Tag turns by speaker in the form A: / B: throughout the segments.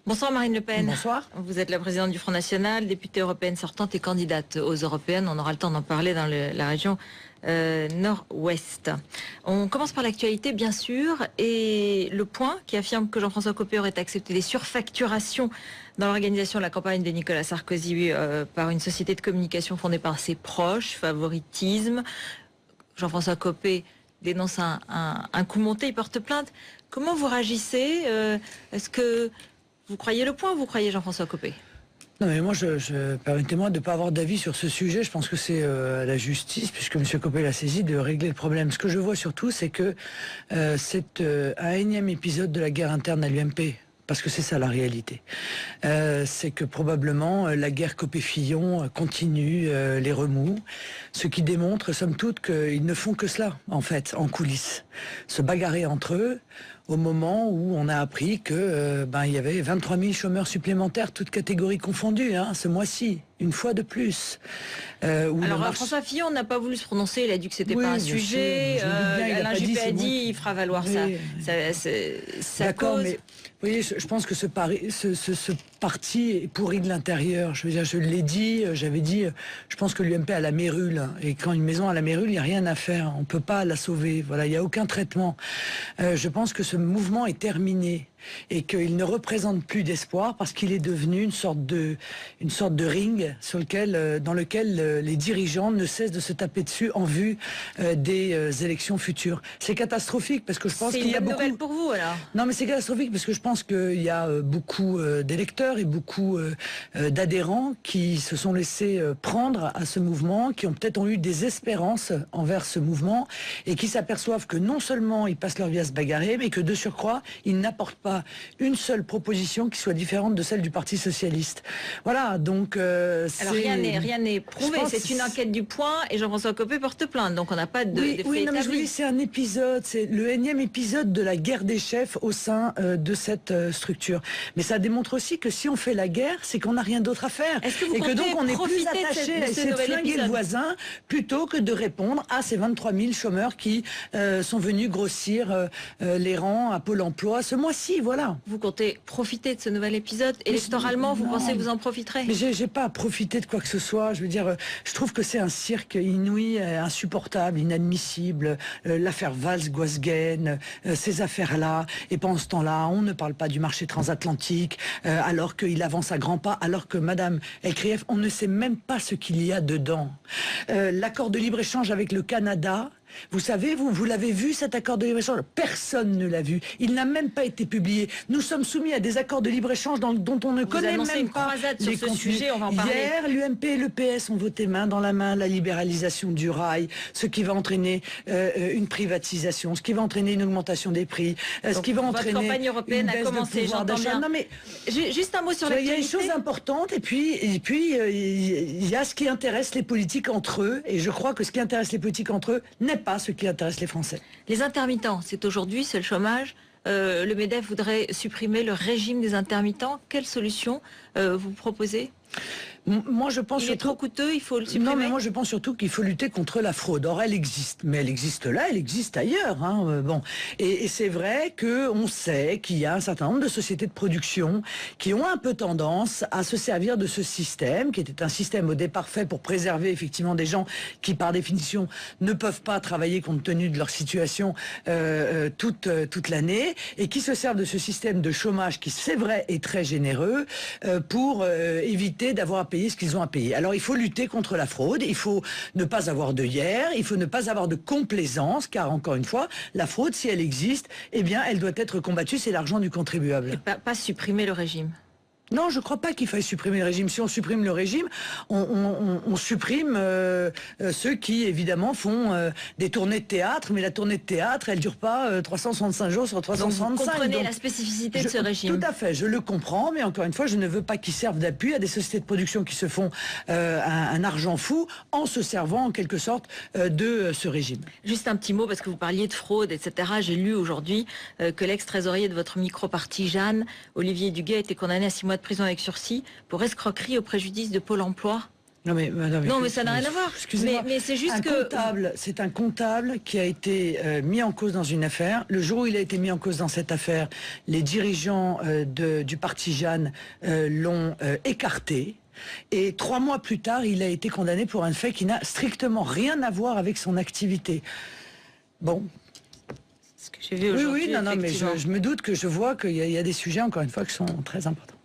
A: Bonsoir Marine Le Pen.
B: Bonsoir.
A: Vous êtes la présidente du Front National, députée européenne sortante et candidate aux européennes. On aura le temps d'en parler dans la région nord-ouest. On commence par l'actualité, bien sûr, et Le Point qui affirme que Jean-François Copé aurait accepté des surfacturations dans l'organisation de la campagne de Nicolas Sarkozy par une société de communication fondée par ses proches, favoritisme. Jean-François Copé dénonce un coup monté, il porte plainte. Comment vous réagissez? Est-ce que vous croyez Le Point ou vous croyez Jean-François Copé?
B: Non mais moi, permettez-moi de ne pas avoir d'avis sur ce sujet. Je pense que c'est à la justice, puisque M. Copé l'a saisi, de régler le problème. Ce que je vois surtout, c'est que c'est un énième épisode de la guerre interne à l'UMP. Parce que c'est ça la réalité. C'est que probablement la guerre Copé-Fillon continue les remous, ce qui démontre somme toute qu'ils ne font que cela, en fait, en coulisses. Se bagarrer entre eux au moment où on a appris que il y avait 23 000 chômeurs supplémentaires, toutes catégories confondues, ce mois-ci, une fois de plus.
A: Alors François Fillon n'a pas voulu se prononcer, il a dit que c'était pas un sujet. Alain Juppé a dit il fera valoir sa cause.
B: Mais vous voyez, je pense que ce parti est pourri de l'intérieur. Je veux dire, je l'ai dit, j'avais dit, je pense que l'UMP a la mérule. Et quand une maison a la mérule, il n'y a rien à faire. On ne peut pas la sauver. Voilà, il n'y a aucun traitement. Je pense que ce mouvement est terminé et qu'il ne représente plus d'espoir parce qu'il est devenu une sorte de ring dans lequel les dirigeants ne cessent de se taper dessus en vue des élections futures. C'est catastrophique parce que je pense qu'il y a beaucoup...
A: C'est une nouvelle pour vous alors?
B: Non mais c'est catastrophique parce que je pense qu'il y a beaucoup d'électeurs et beaucoup d'adhérents qui se sont laissés prendre à ce mouvement, qui ont peut-être eu des espérances envers ce mouvement et qui s'aperçoivent que non seulement ils passent leur vie à se bagarrer, mais que de surcroît, ils n'apportent pas une seule proposition qui soit différente de celle du Parti Socialiste. Voilà, donc...
A: Alors rien n'est prouvé, c'est une enquête du Point et Jean-François Copé porte plainte, donc on n'a pas de faits
B: non, mais je vous
A: établis.
B: dis, c'est un épisode, c'est le énième épisode de la guerre des chefs au sein de cette structure. Mais ça démontre aussi que si on fait la guerre, c'est qu'on n'a rien d'autre à faire.
A: Et que donc
B: on est plus attaché à essayer de flinguer le voisin plutôt que de répondre à ces 23 000 chômeurs qui sont venus grossir les rangs à Pôle emploi ce mois-ci. Voilà.
A: Vous comptez profiter de ce nouvel épisode électoralement, vous pensez que vous en profiterez?
B: Mais j'ai pas à profiter de quoi que ce soit. Je veux dire, je trouve que c'est un cirque inouï, insupportable, inadmissible. L'affaire Valls-Guasguen, ces affaires-là. Et pendant ce temps-là, on ne parle pas du marché transatlantique, alors qu'il avance à grands pas, alors que Madame Elkrief, on ne sait même pas ce qu'il y a dedans. L'accord de libre-échange avec le Canada... Vous savez, vous l'avez vu cet accord de libre-échange? Personne ne l'a vu. Il n'a même pas été publié. Nous sommes soumis à des accords de libre-écge dont on ne connaît même pas les contenus.
A: Sujet, on va en parler.
B: Hier, l'UMP et le PS ont voté main dans la main la libéralisation du rail, ce qui va entraîner une privatisation, ce qui va entraîner une augmentation des prix, ce qui va entraîner
A: votre campagne européenne
B: une baisse
A: a commencé,
B: de pouvoir d'achat.
A: Non mais juste un mot sur l'actualité.
B: Il y a une chose importante et puis il y a ce qui intéresse les politiques entre eux et je crois que ce qui intéresse les politiques entre eux n'est pas ce qui intéresse les Français.
A: Les intermittents, c'est aujourd'hui, c'est le chômage. Le MEDEF voudrait supprimer le régime des intermittents. Quelle solution vous proposez?
B: Moi, je pense
A: il est trop coûteux, il faut le supprimer.
B: Non, mais moi, je pense surtout qu'il faut lutter contre la fraude. Or, elle existe, mais elle existe là, elle existe ailleurs. Bon, et c'est vrai que on sait qu'il y a un certain nombre de sociétés de production qui ont un peu tendance à se servir de ce système, qui était un système au départ fait pour préserver effectivement des gens qui, par définition, ne peuvent pas travailler compte tenu de leur situation toute l'année, et qui se servent de ce système de chômage qui, c'est vrai, est très généreux pour éviter d'avoir à payer ce qu'ils ont à payer. Alors il faut lutter contre la fraude, il faut ne pas avoir de hier, il faut ne pas avoir de complaisance, car encore une fois, la fraude, si elle existe, eh bien elle doit être combattue, c'est l'argent du contribuable.
A: Et pas supprimer le régime.
B: Non, je ne crois pas qu'il faille supprimer le régime. Si on supprime le régime, on supprime ceux qui, évidemment, font des tournées de théâtre. Mais la tournée de théâtre, elle ne dure pas 365 jours sur 365.
A: Donc vous comprenez la spécificité de ce régime.
B: Tout à fait, je le comprends. Mais encore une fois, je ne veux pas qu'il serve d'appui à des sociétés de production qui se font un argent fou en se servant, en quelque sorte, de ce régime.
A: Juste un petit mot, parce que vous parliez de fraude, etc. J'ai lu aujourd'hui que l'ex-trésorier de votre micro-parti, Jeanne, Olivier Duguay, a été condamné à 6 mois de prison avec sursis pour escroquerie au préjudice de Pôle emploi.
B: Non mais
A: ça n'a rien à voir.
B: Excusez-moi.
A: Mais c'est juste que...
B: C'est un comptable qui a été mis en cause dans une affaire. Le jour où il a été mis en cause dans cette affaire, les dirigeants du parti Jeanne l'ont écarté. Et 3 mois plus tard, il a été condamné pour un fait qui n'a strictement rien à voir avec son activité. Bon.
A: Ce que j'ai vu aujourd'hui.
B: Oui, non, mais je me doute que je vois qu'il y a des sujets, encore une fois, qui sont très importants.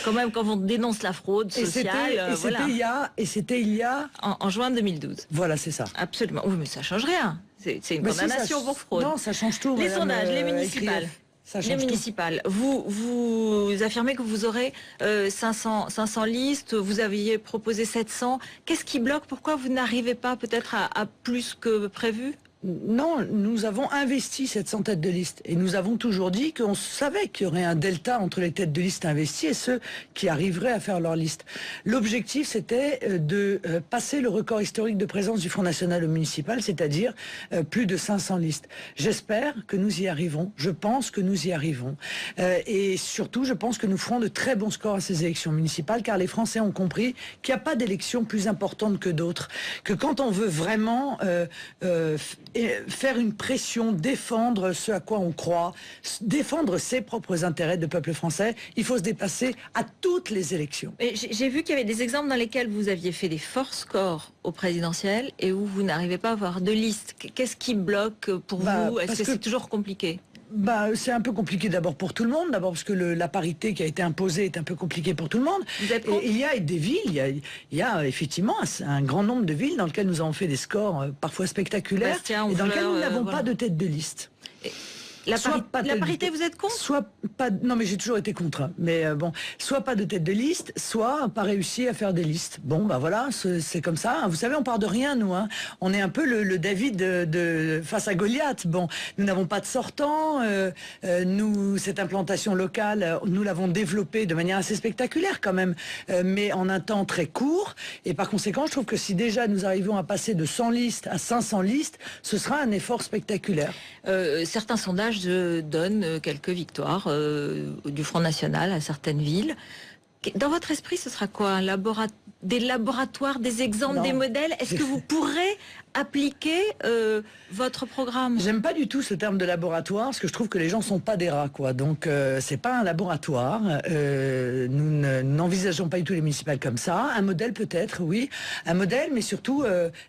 A: Quand même, quand on dénonce la fraude sociale,
B: c'était il y a...
A: En juin 2012.
B: Voilà, c'est ça.
A: Absolument. Oui, mais ça change rien. C'est une condamnation pour fraude.
B: Non, ça change tout.
A: Les sondages, les municipales. Les municipales. Vous affirmez que vous aurez 500 listes, vous aviez proposé 700. Qu'est-ce qui bloque? Pourquoi vous n'arrivez pas peut-être à plus que prévu?
B: Non, nous avons investi 700 têtes de liste et nous avons toujours dit qu'on savait qu'il y aurait un delta entre les têtes de liste investies et ceux qui arriveraient à faire leur liste. L'objectif, c'était de passer le record historique de présence du Front National au municipal, c'est-à-dire plus de 500 listes. J'espère que nous y arriverons, je pense que nous y arriverons. Et surtout, je pense que nous ferons de très bons scores à ces élections municipales, car les Français ont compris qu'il n'y a pas d'élection plus importante que d'autres. Que quand on veut vraiment... faire une pression, défendre ce à quoi on croit, défendre ses propres intérêts de peuple français, il faut se dépasser à toutes les élections.
A: J'ai vu qu'il y avait des exemples dans lesquels vous aviez fait des forts scores au présidentiel et où vous n'arrivez pas à avoir de liste. Qu'est-ce qui bloque pour vous? Est-ce que c'est toujours compliqué?
B: C'est un peu compliqué d'abord pour tout le monde, d'abord parce que la parité qui a été imposée est un peu compliquée pour tout le monde.
A: Vous êtes contre?
B: Et il y a des villes, il y a effectivement un grand nombre de villes dans lesquelles nous avons fait des scores parfois spectaculaires et dans lesquelles nous n'avons pas de tête de liste.
A: La parité, vous êtes contre?
B: Soit pas. Non, mais j'ai toujours été contre. Hein. Mais bon, soit pas de tête de liste, soit pas réussi à faire des listes. Bon, voilà, c'est comme ça. Vous savez, on part de rien, nous. Hein. On est un peu le David face à Goliath. Bon, nous n'avons pas de sortant. Nous, cette implantation locale, nous l'avons développée de manière assez spectaculaire quand même, mais en un temps très court. Et par conséquent, je trouve que si déjà nous arrivons à passer de 100 listes à 500 listes, ce sera un effort spectaculaire.
A: Certains sondages donne quelques victoires du Front National à certaines villes. Dans votre esprit, ce sera quoi? Des laboratoires, des exemples, des modèles? Est-ce que vous pourrez appliquer votre programme?
B: J'aime pas du tout ce terme de laboratoire, parce que je trouve que les gens sont pas des rats, quoi. Donc c'est pas un laboratoire. Nous n'envisageons pas du tout les municipales comme ça. Un modèle peut-être, oui. Un modèle, mais surtout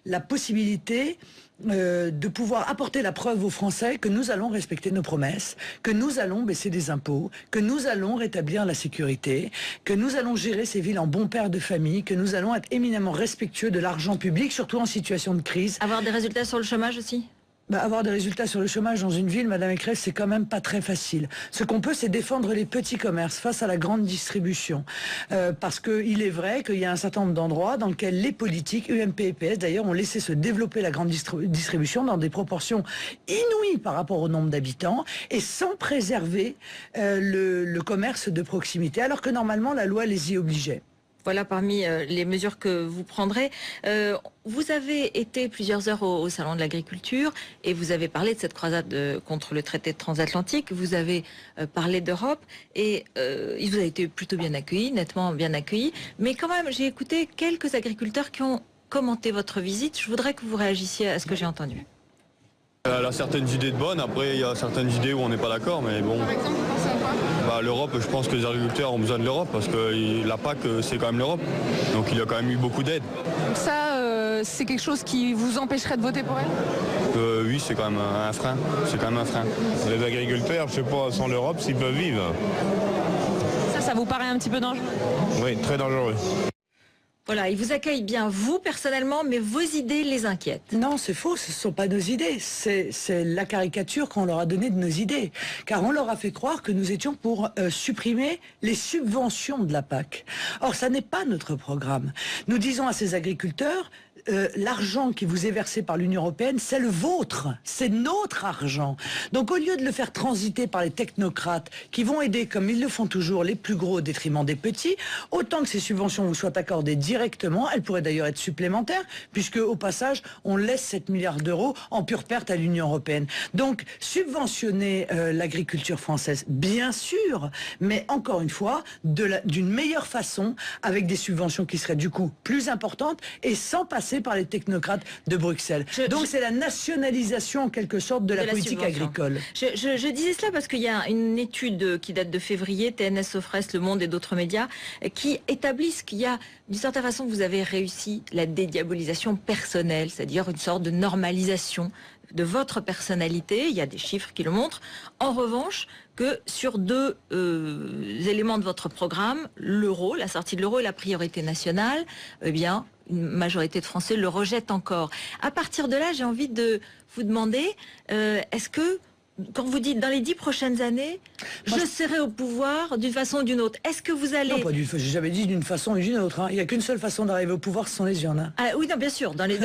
B: la possibilité de pouvoir apporter la preuve aux Français que nous allons respecter nos promesses, que nous allons baisser des impôts, que nous allons rétablir la sécurité, que nous allons gérer ces villes en bons pères de famille, que nous allons être éminemment respectueux de l'argent public, surtout en situation de crise.
A: Avoir des résultats sur le chômage aussi?
B: Avoir des résultats sur le chômage dans une ville, Madame Pécresse, c'est quand même pas très facile. Ce qu'on peut, c'est défendre les petits commerces face à la grande distribution. Parce qu'il est vrai qu'il y a un certain nombre d'endroits dans lesquels les politiques, UMP et PS d'ailleurs, ont laissé se développer la grande distribution dans des proportions inouïes par rapport au nombre d'habitants et sans préserver le commerce de proximité, alors que normalement la loi les y obligeait.
A: Voilà parmi les mesures que vous prendrez. Vous avez été plusieurs heures au Salon de l'Agriculture et vous avez parlé de cette croisade contre le traité transatlantique. Vous avez parlé d'Europe et il vous a été plutôt bien accueilli, nettement bien accueilli. Mais quand même, j'ai écouté quelques agriculteurs qui ont commenté votre visite. Je voudrais que vous réagissiez à ce que j'ai entendu.
C: Elle a certaines idées de bonnes, après il y a certaines idées où on n'est pas d'accord, mais bon.
D: Par exemple, vous pensez à quoi?
C: L'Europe, je pense que les agriculteurs ont besoin de l'Europe, parce que la PAC, c'est quand même l'Europe. Donc il y a quand même eu beaucoup d'aide.
D: Donc ça, c'est quelque chose qui vous empêcherait de voter pour elle?
C: Oui, c'est quand même un frein. C'est quand même un frein.
E: Les agriculteurs, je sais pas, sans l'Europe, s'ils peuvent vivre.
D: Ça vous paraît un petit peu dangereux?
E: Oui, très dangereux.
A: Voilà, ils vous accueillent bien, vous, personnellement, mais vos idées les inquiètent.
B: Non, c'est faux, ce ne sont pas nos idées. C'est la caricature qu'on leur a donnée de nos idées. Car on leur a fait croire que nous étions pour supprimer les subventions de la PAC. Or, ça n'est pas notre programme. Nous disons à ces agriculteurs, l'argent qui vous est versé par l'Union européenne, c'est le vôtre, c'est notre argent. Donc au lieu de le faire transiter par les technocrates qui vont aider, comme ils le font toujours, les plus gros au détriment des petits, autant que ces subventions vous soient accordées directement, elles pourraient d'ailleurs être supplémentaires, puisque au passage, on laisse 7 milliards d'euros en pure perte à l'Union européenne. Donc subventionner l'agriculture française, bien sûr, mais encore une fois, d'une meilleure façon, avec des subventions qui seraient du coup plus importantes et sans passer par les technocrates de Bruxelles. Donc c'est la nationalisation en quelque sorte de la politique agricole.
A: Je disais cela parce qu'il y a une étude qui date de février, TNS Sofres, Le Monde et d'autres médias, qui établissent qu'il y a, d'une certaine façon, vous avez réussi la dédiabolisation personnelle, c'est-à-dire une sorte de normalisation de votre personnalité. Il y a des chiffres qui le montrent. En revanche, que sur deux éléments de votre programme, l'euro, la sortie de l'euro et la priorité nationale, eh bien, une majorité de Français le rejettent encore. À partir de là, j'ai envie de vous demander, est-ce que, quand vous dites dans les 10 prochaines années, je serai au pouvoir d'une façon ou d'une autre, est-ce que vous allez...
B: Non, pas j'ai jamais dit d'une façon ou d'une autre. Hein. Il n'y a qu'une seule façon d'arriver au pouvoir, ce sont les urnes. Hein.
A: Ah, oui, non, bien sûr, par les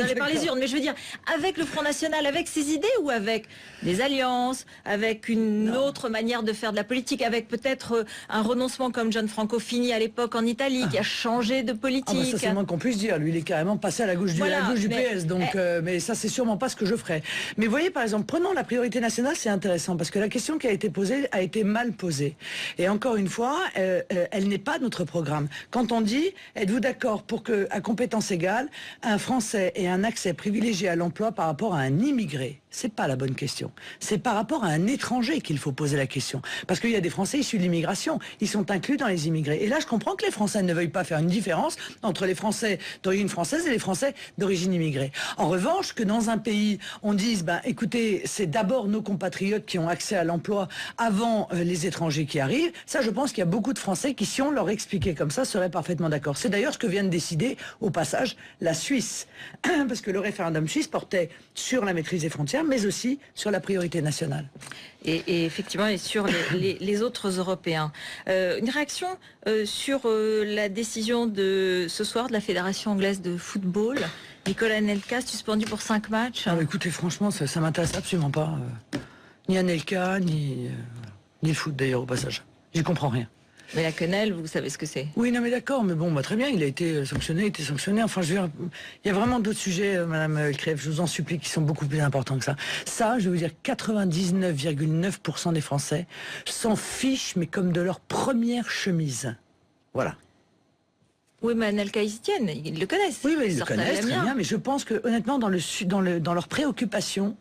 A: urnes. Mais je veux dire, avec le Front National, avec ses idées ou avec des alliances, avec une autre manière de faire de la politique, avec peut-être un renoncement comme John Franco Fini à l'époque en Italie, qui a changé de politique.
B: Ah bah ça, c'est le moins qu'on puisse dire. Lui, il est carrément passé à la gauche du PS. Donc, mais ça, c'est sûrement pas ce que je ferais. Mais vous voyez, par exemple, prenons la priorité nationale, c'est intéressant parce que la question qui a été posée a été mal posée. Et encore une fois, elle n'est pas notre programme. Quand on dit, êtes-vous d'accord pour que, à compétence égale, un Français ait un accès privilégié à l'emploi par rapport à un immigré? C'est pas la bonne question. C'est par rapport à un étranger qu'il faut poser la question. Parce qu'il y a des Français issus de l'immigration. Ils sont inclus dans les immigrés. Et là, je comprends que les Français ne veuillent pas faire une différence entre les Français d'origine française et les Français d'origine immigrée. En revanche, que dans un pays, on dise, ben, écoutez, c'est d'abord nos compatriotes qui ont accès à l'emploi avant les étrangers qui arrivent, ça, je pense qu'il y a beaucoup de Français qui, si on leur expliquait comme ça, seraient parfaitement d'accord. C'est d'ailleurs ce que vient de décider, au passage, la Suisse. Parce que le référendum suisse portait sur la maîtrise des frontières, mais aussi sur la priorité nationale.
A: Et effectivement, et sur les autres Européens. Une réaction sur la décision de ce soir de la Fédération anglaise de football. Nicolas Anelka, suspendu pour 5 matchs.
B: Ah, écoutez, franchement, ça m'intéresse absolument pas. Ni Anelka, ni le foot d'ailleurs, au passage. J'y comprends rien.
A: Mais la quenelle, vous savez ce que c'est.
B: Oui, non mais d'accord, mais bon, bah, très bien, il a été sanctionné, Enfin, je veux dire, il y a vraiment d'autres sujets, Madame Crève, je vous en supplie, qui sont beaucoup plus importants que ça. Ça, je veux vous dire, 99,9% des Français s'en fichent, mais comme de leur première chemise. Voilà.
A: Oui, mais Anelka, ils y tiennent, ils le connaissent.
B: Oui, mais ils le connaissent très bien, mais je pense que, honnêtement, dans leur préoccupation,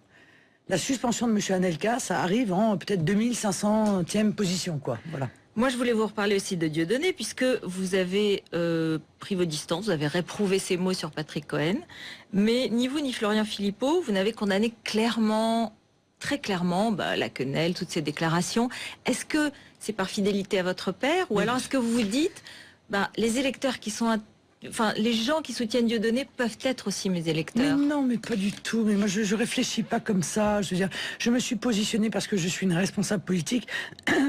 B: la suspension de M. Anelka, ça arrive en peut-être 2500e position, quoi. Voilà.
A: Moi, je voulais vous reparler aussi de Dieudonné, puisque vous avez pris vos distances, vous avez réprouvé ces mots sur Patrick Cohen, mais ni vous ni Florian Philippot, vous n'avez condamné clairement, très clairement, la quenelle, toutes ces déclarations. Est-ce que c'est par fidélité à votre père, ou alors est-ce que vous vous dites, les électeurs qui sont... Enfin, les gens qui soutiennent Dieudonné peuvent être aussi mes électeurs.
B: Mais non, mais pas du tout. Mais moi, je réfléchis pas comme ça. Je veux dire, je me suis positionnée parce que je suis une responsable politique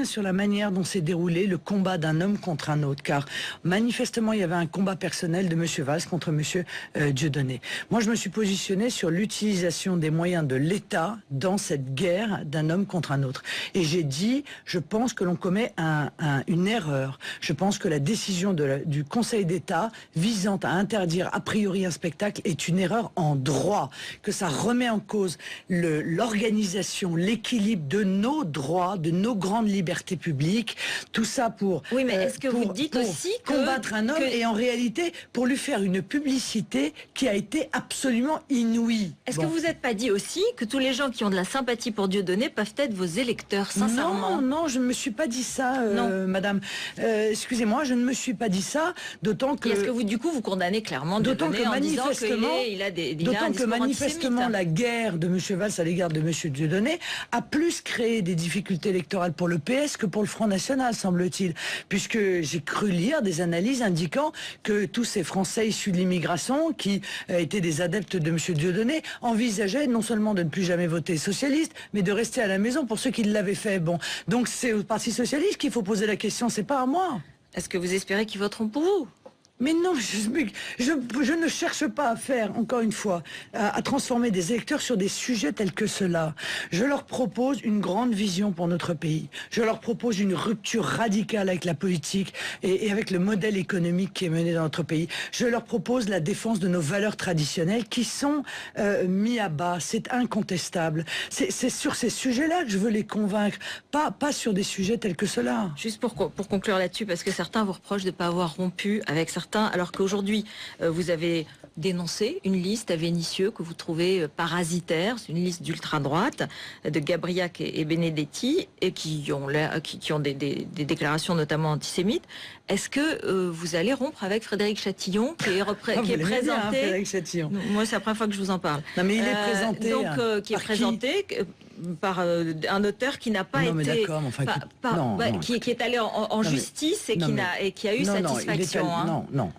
B: sur la manière dont s'est déroulé le combat d'un homme contre un autre. Car manifestement, il y avait un combat personnel de M. Valls contre M. Dieudonné. Moi, je me suis positionnée sur l'utilisation des moyens de l'État dans cette guerre d'un homme contre un autre. Et j'ai dit, je pense que l'on commet une erreur. Je pense que la décision du Conseil d'État visant à interdire a priori un spectacle est une erreur en droit, que ça remet en cause l'organisation, l'équilibre de nos droits, de nos grandes libertés publiques, tout ça pour...
A: Oui, mais est-ce que vous dites aussi que...
B: combattre un homme et en réalité pour lui faire une publicité qui a été absolument inouïe.
A: Est-ce que vous n'êtes pas dit aussi que tous les gens qui ont de la sympathie pour Dieudonné peuvent être vos électeurs, sincèrement?
B: Non, je ne me suis pas dit ça, madame. Excusez-moi, je ne me suis pas dit ça, d'autant que...
A: Est-ce que vous, du coup, vous condamnez clairement Dieudonné en disant qu'il a des
B: d'autant que manifestement la guerre de M. Valls à l'égard de M. Dieudonné a plus créé des difficultés électorales pour le PS que pour le Front National, semble-t-il. Puisque j'ai cru lire des analyses indiquant que tous ces Français issus de l'immigration, qui étaient des adeptes de M. Dieudonné, envisageaient non seulement de ne plus jamais voter socialiste, mais de rester à la maison pour ceux qui l'avaient fait. Bon, donc c'est au Parti socialiste qu'il faut poser la question, c'est pas à moi.
A: Est-ce que vous espérez qu'ils voteront pour vous?
B: Mais non, je ne cherche pas à faire, encore une fois, à transformer des électeurs sur des sujets tels que ceux-là. Je leur propose une grande vision pour notre pays. Je leur propose une rupture radicale avec la politique et avec le modèle économique qui est mené dans notre pays. Je leur propose la défense de nos valeurs traditionnelles qui sont mis à bas. C'est incontestable. C'est sur ces sujets-là que je veux les convaincre, pas sur des sujets tels que ceux-là.
A: Juste pour conclure là-dessus, parce que certains vous reprochent de ne pas avoir rompu avec certains, alors qu'aujourd'hui, vous avez dénoncé une liste à Vénissieux que vous trouvez parasitaire, c'est une liste d'ultra-droite, de Gabriac et Benedetti, et qui ont des déclarations notamment antisémites. Est-ce que vous allez rompre avec Frédéric Chatillon, qui est présenté...
B: Frédéric Chatillon.
A: Moi, c'est la première fois que je vous en parle.
B: Non, mais il est présenté...
A: qui est présenté... par un auteur qui n'a pas été, qui est allé en justice et qui a eu satisfaction.
B: Non.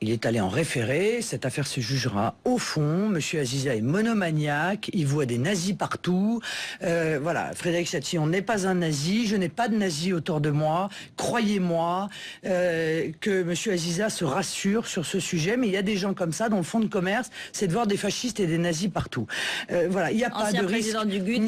B: Il est allé en référé. Cette affaire se jugera au fond. Monsieur Aziza est monomaniaque. Il voit des nazis partout. Voilà. Frédéric Chatillon n'est pas un nazi. Je n'ai pas de nazis autour de moi. Croyez-moi que Monsieur Aziza se rassure sur ce sujet. Mais il y a des gens comme ça dont le fond de commerce, c'est de voir des fascistes et des nazis partout. Voilà. Il n'y a pas de risque.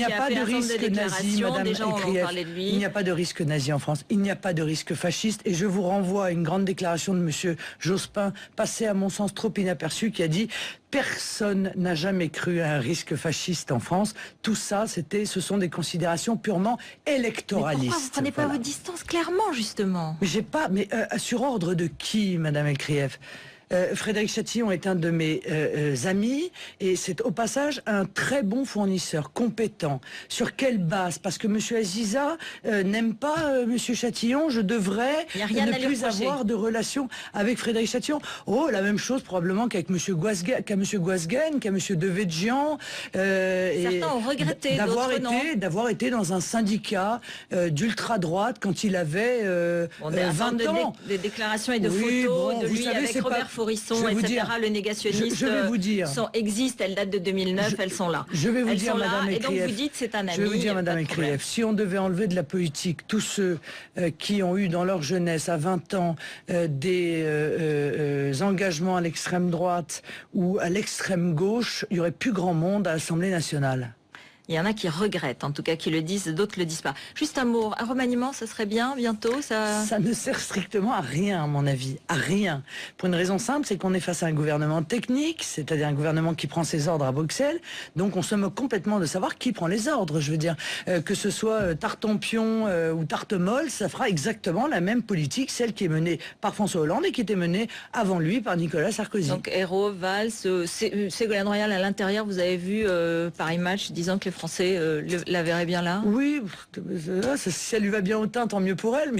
B: Il n'y a pas de risque nazi, Madame Écrief. Il n'y a pas de risque nazi en France. Il n'y a pas de risque fasciste. Et je vous renvoie à une grande déclaration de Monsieur Jospin, passée à mon sens trop inaperçue, qui a dit « Personne n'a jamais cru à un risque fasciste en France. Tout ça, ce sont des considérations purement électoralistes. »
A: Mais pourquoi vous prenez pas vos distances clairement, justement?
B: Mais j'ai pas. Mais sur ordre de qui, Madame Écrief? Frédéric Chatillon est un de mes amis et c'est au passage un très bon fournisseur, compétent. Sur quelle base? Parce que Monsieur Aziza n'aime pas Monsieur Chatillon, je devrais ne plus avoir de relation avec Frédéric Chatillon. Oh, la même chose probablement qu'avec Monsieur Guasguen, qu'à Monsieur Devedjian.
A: Certains ont regretté,
B: d'avoir été dans un syndicat d'ultra-droite quand il avait 20 ans.
A: Des déclarations et de photos de lui avec Robert Faurisson, etc. Le négationniste
B: je vais vous dire.
A: Existent, elles datent de 2009, elles sont là.
B: Je vais vous dire, Madame Écrief.
A: Et donc vous dites c'est un ami.
B: Je vais vous dire, Madame Écrief, si on devait enlever de la politique tous ceux qui ont eu dans leur jeunesse, à 20 ans, des engagements à l'extrême droite ou à l'extrême gauche, il n'y aurait plus grand monde à l'Assemblée nationale.
A: Il y en a qui regrettent, en tout cas qui le disent, d'autres le disent pas. Juste un mot, un remaniement, ça serait bien bientôt
B: Ça ne sert strictement à rien, à mon avis, à rien. Pour une raison simple, c'est qu'on est face à un gouvernement technique, c'est-à-dire un gouvernement qui prend ses ordres à Bruxelles, donc on se moque complètement de savoir qui prend les ordres. Je veux dire, que ce soit Tartampion ou Tartemolle, ça fera exactement la même politique, celle qui est menée par François Hollande et qui était menée avant lui par Nicolas Sarkozy.
A: Donc Hérault, Valls, Ségolène Royal à l'intérieur, vous avez vu Paris Match disant que les Français la verraient bien là?
B: Oui, si elle lui va bien au teint, tant mieux pour elle,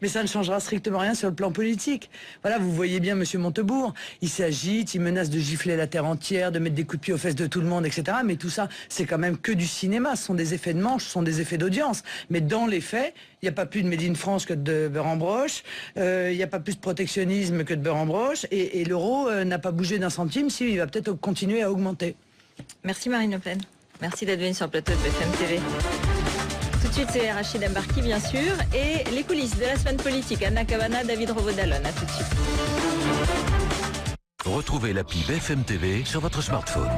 B: mais ça ne changera strictement rien sur le plan politique. Voilà, vous voyez bien Monsieur Montebourg, il s'agite, il menace de gifler la terre entière, de mettre des coups de pied aux fesses de tout le monde, etc. Mais tout ça, c'est quand même que du cinéma, ce sont des effets de manche, ce sont des effets d'audience. Mais dans les faits, il n'y a pas plus de Made in France que de beurre en broche, il n'y a pas plus de protectionnisme que de beurre en broche, et l'euro n'a pas bougé d'un centime, il va peut-être continuer à augmenter.
A: Merci Marine Le Pen. Merci d'être venue sur le plateau de BFM TV. Tout de suite, c'est Rachid Embarki, bien sûr, et les coulisses de la semaine politique. Anna Cavana, David Revaud-Dallon. À tout de suite.
F: Retrouvez l'appli BFM TV sur votre smartphone.